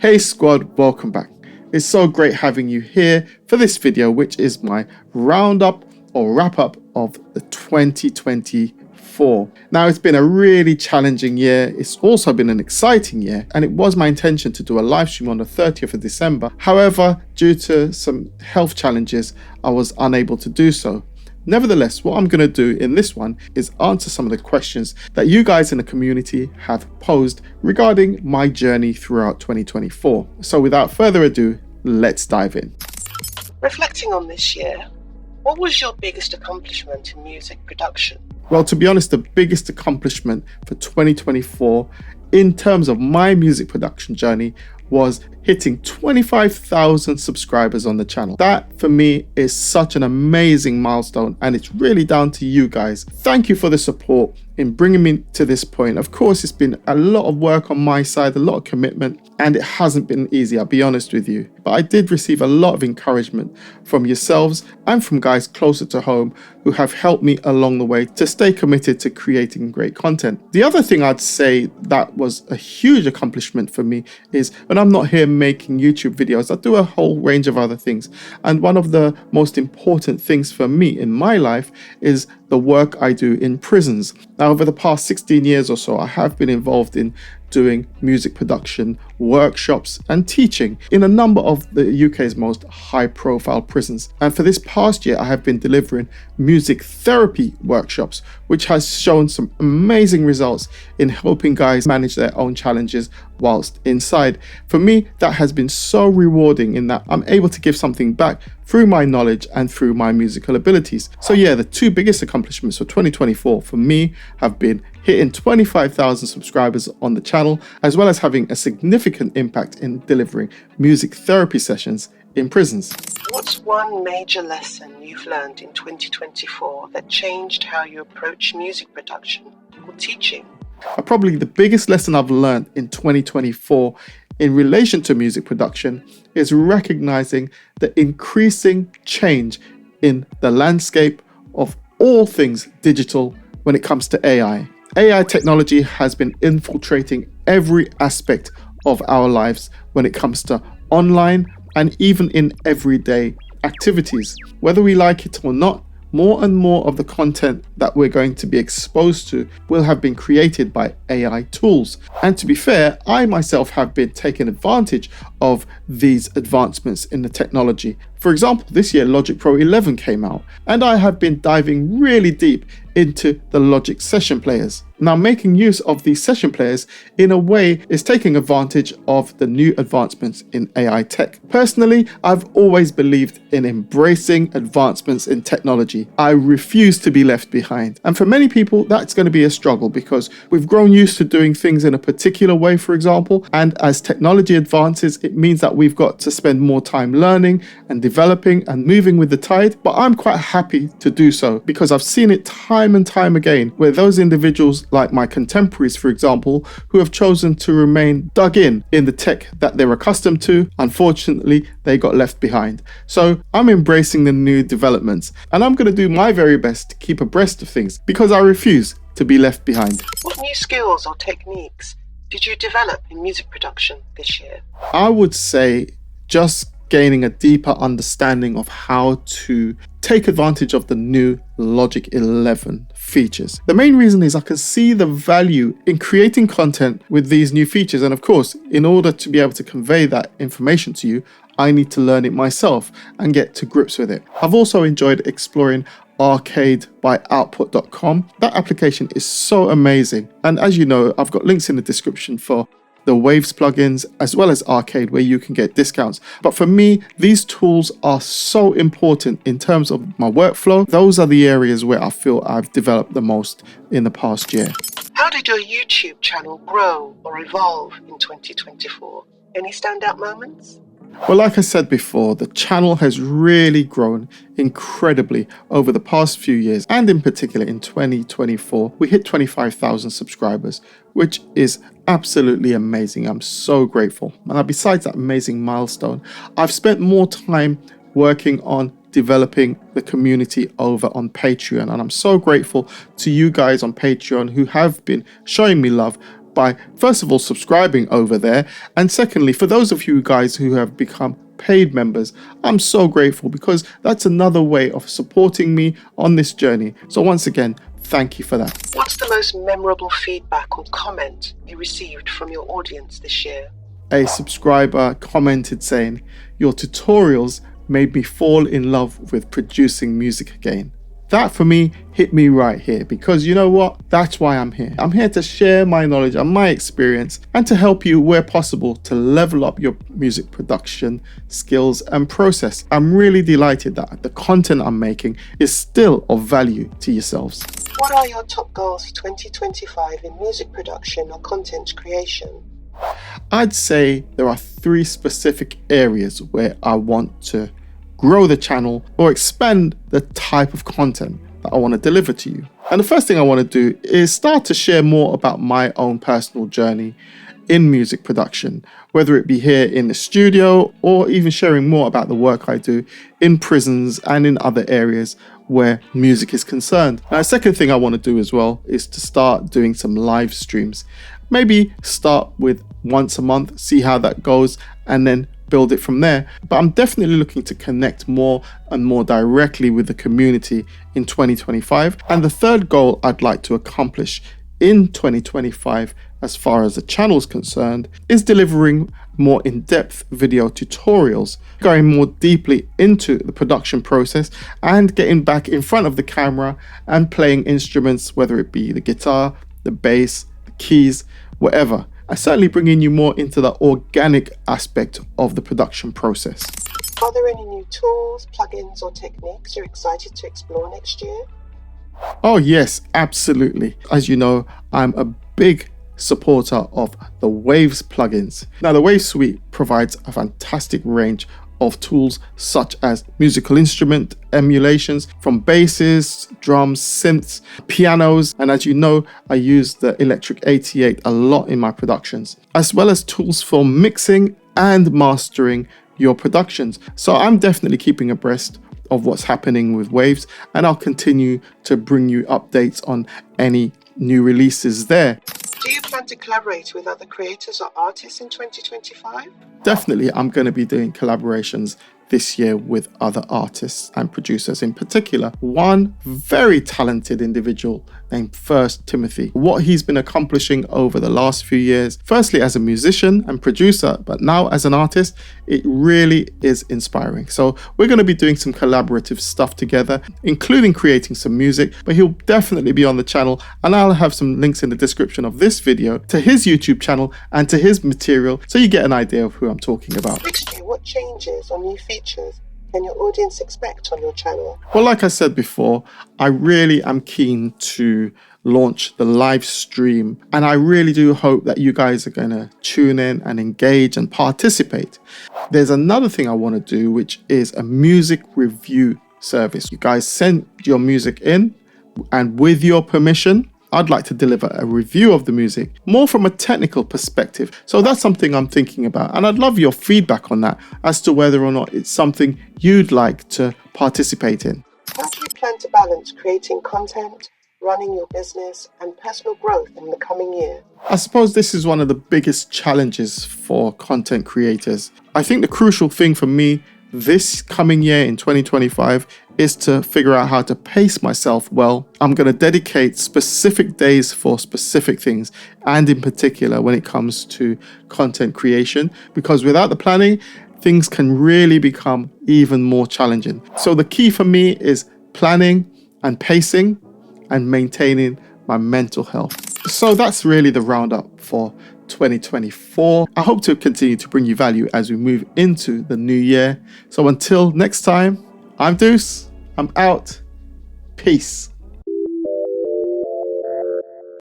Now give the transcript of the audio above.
Hey squad, welcome back. It's so great having you here for this video, which is my roundup or wrap up of the 2024. Now, it's been a really challenging year. It's also been an exciting year, and it was my intention to do a live stream on the 30th of December. However, due to some health challenges, I was unable to do so. Nevertheless, what I'm going to do in this one is answer some of the questions that you guys in the community have posed regarding my journey throughout 2024. So without further ado, let's dive in. Reflecting on this year, what was your biggest accomplishment in music production? Well, to be honest, the biggest accomplishment for 2024 in terms of my music production journey was hitting 25,000 subscribers on the channel. That for me is such an amazing milestone, and it's really down to you guys. Thank you for the support in bringing me to this point. Of course, it's been a lot of work on my side, a lot of commitment, and it hasn't been easy, I'll be honest with you. But I did receive a lot of encouragement from yourselves and from guys closer to home who have helped me along the way to stay committed to creating great content. The other thing I'd say that was a huge accomplishment for me is when I'm not here making YouTube videos, I do a whole range of other things. And one of the most important things for me in my life is the work I do in prisons. Now, over the past 16 years or so, I have been involved in doing music production, workshops and teaching in a number of the UK's most high-profile prisons. And for this past year, I have been delivering music therapy workshops, which has shown some amazing results in helping guys manage their own challenges whilst inside. For me, that has been so rewarding in that I'm able to give something back through my knowledge and through my musical abilities. So yeah, the two biggest accomplishments for 2024 for me have been hitting 25,000 subscribers on the channel, as well as having a significant impact in delivering music therapy sessions in prisons. What's one major lesson you've learned in 2024 that changed how you approach music production or teaching? Probably the biggest lesson I've learned in 2024 in relation to music production is recognizing the increasing change in the landscape of all things digital when it comes to AI. AI technology has been infiltrating every aspect of our lives when it comes to online and even in everyday activities. Whether we like it or not, more and more of the content that we're going to be exposed to will have been created by AI tools. And to be fair, I myself have been taking advantage of these advancements in the technology. For example, this year Logic Pro 11 came out, and I have been diving really deep into the Logic session players. Now, making use of these session players in a way is taking advantage of the new advancements in AI tech. Personally, I've always believed in embracing advancements in technology. I refuse to be left behind. And for many people, that's going to be a struggle because we've grown used to doing things in a particular way, for example, and as technology advances, it means that we've got to spend more time learning and developing and moving with the tide. But I'm quite happy to do so because I've seen it time and time again where those individuals like my contemporaries, for example, who have chosen to remain dug in the tech that they're accustomed to, unfortunately, they got left behind. So I'm embracing the new developments, and I'm going to do my very best to keep abreast of things because I refuse to be left behind. What new skills or techniques did you develop in music production this year? I would say just gaining a deeper understanding of how to take advantage of the new Logic 11 features. The main reason is I can see the value in creating content with these new features, and of course, in order to be able to convey that information to you, I need to learn it myself and get to grips with it. I've also enjoyed exploring arcadeByOutput.com. That application is so amazing, and as you know, I've got links in the description for the Waves plugins as well as Arcade where you can get discounts. But for me, these tools are so important in terms of my workflow. Those are the areas where I feel I've developed the most in the past year. How did your YouTube channel grow or evolve in 2024? Any standout moments? Well, like I said before, the channel has really grown incredibly over the past few years, and in particular in 2024, we hit 25,000 subscribers, which is absolutely amazing. I'm so grateful. And besides that amazing milestone, I've spent more time working on developing the community over on Patreon, and I'm so grateful to you guys on Patreon who have been showing me love by, first of all, subscribing over there. And secondly, for those of you guys who have become paid members, I'm so grateful because that's another way of supporting me on this journey. So once again, thank you for that. What's the most memorable feedback or comment you received from your audience this year? A subscriber commented saying, "Your tutorials made me fall in love with producing music again." That for me hit me right here because you know what? That's why I'm here. I'm here to share my knowledge and my experience and to help you where possible to level up your music production skills and process. I'm really delighted that the content I'm making is still of value to yourselves. What are your top goals for 2025 in music production or content creation? I'd say there are 3 specific areas where I want to grow the channel or expand the type of content that I want to deliver to you. And the first thing I want to do is start to share more about my own personal journey in music production, whether it be here in the studio or even sharing more about the work I do in prisons and in other areas where music is concerned. Now, the second thing I want to do as well is to start doing some live streams. Maybe start with once a month, see how that goes, and then build it from there. But I'm definitely looking to connect more and more directly with the community in 2025. And the third goal I'd like to accomplish in 2025, as far as the channel is concerned, is delivering more in-depth video tutorials, going more deeply into the production process and getting back in front of the camera and playing instruments, whether it be the guitar, the bass, the keys, whatever. I certainly bringing you more into the organic aspect of the production process. Are there any new tools, plugins or techniques you're excited to explore next year? Oh yes, absolutely. As you know, I'm a big supporter of the Waves plugins. Now the Waves suite provides a fantastic range of tools such as musical instrument emulations from basses, drums, synths, pianos, and as you know, I use the Electric 88 a lot in my productions, as well as tools for mixing and mastering your productions. So I'm definitely keeping abreast of what's happening with Waves, and I'll continue to bring you updates on any new releases there. Do you plan to collaborate with other creators or artists in 2025? Definitely, I'm going to be doing collaborations this year with other artists and producers, in particular one very talented individual named First Timothy. What he's been accomplishing over the last few years, firstly as a musician and producer, but now as an artist, it really is inspiring. So we're going to be doing some collaborative stuff together, including creating some music, but he'll definitely be on the channel, and I'll have some links in the description of this video to his YouTube channel and to his material so you get an idea of who I'm talking about. Next year, what changes or new features can your audience expect on your channel? Well, like I said before, I really am keen to launch the live stream, and I really do hope that you guys are going to tune in and engage and participate. There's another thing I want to do, which is a music review service. You guys send your music in, and with your permission, I'd like to deliver a review of the music, more from a technical perspective. So that's something I'm thinking about, and I'd love your feedback on that as to whether or not it's something you'd like to participate in. How do you plan to balance creating content, running your business, and personal growth in the coming year? I suppose this is one of the biggest challenges for content creators. I think the crucial thing for me this coming year in 2025 is to figure out how to pace myself well. I'm going to dedicate specific days for specific things, and in particular when it comes to content creation, because without the planning, things can really become even more challenging. So the key for me is planning and pacing and maintaining my mental health. So that's really the roundup for 2024. I hope to continue to bring you value as we move into the new year. So until next time, I'm Deuce. I'm out. Peace.